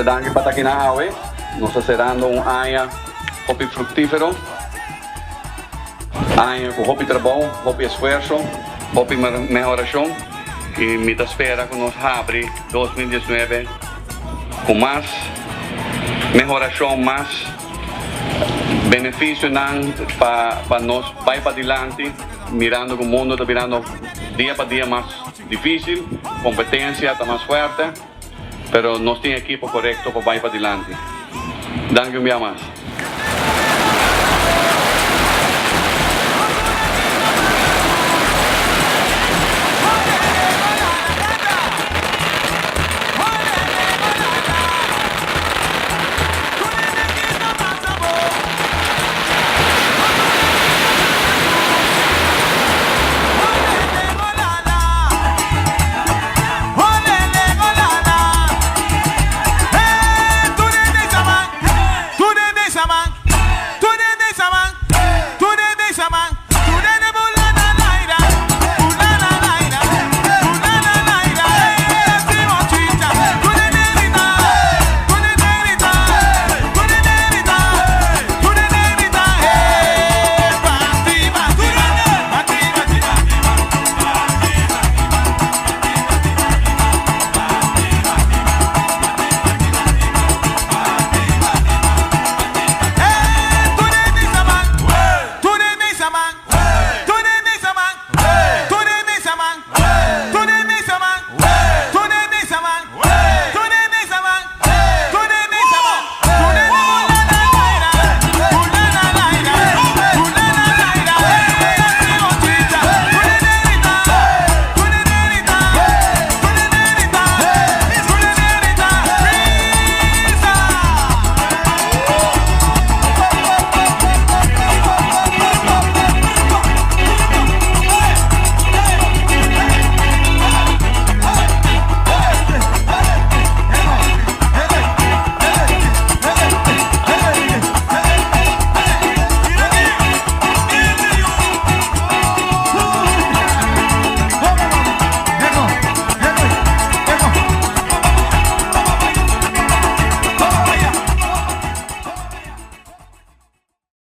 Entonces, dan que para ave, nos acerando un área hopi fructífero, área con hopi trabajo, hopi esfuerzo, hopi mejoración, y mi espera que nos abre 2019 con más mejoración, más beneficio para nos va para adelante, mirando que el mundo está mirando día para día más difícil, competencia está más fuerte, pero nos tiene equipo correcto para ir para adelante. Danke un día más.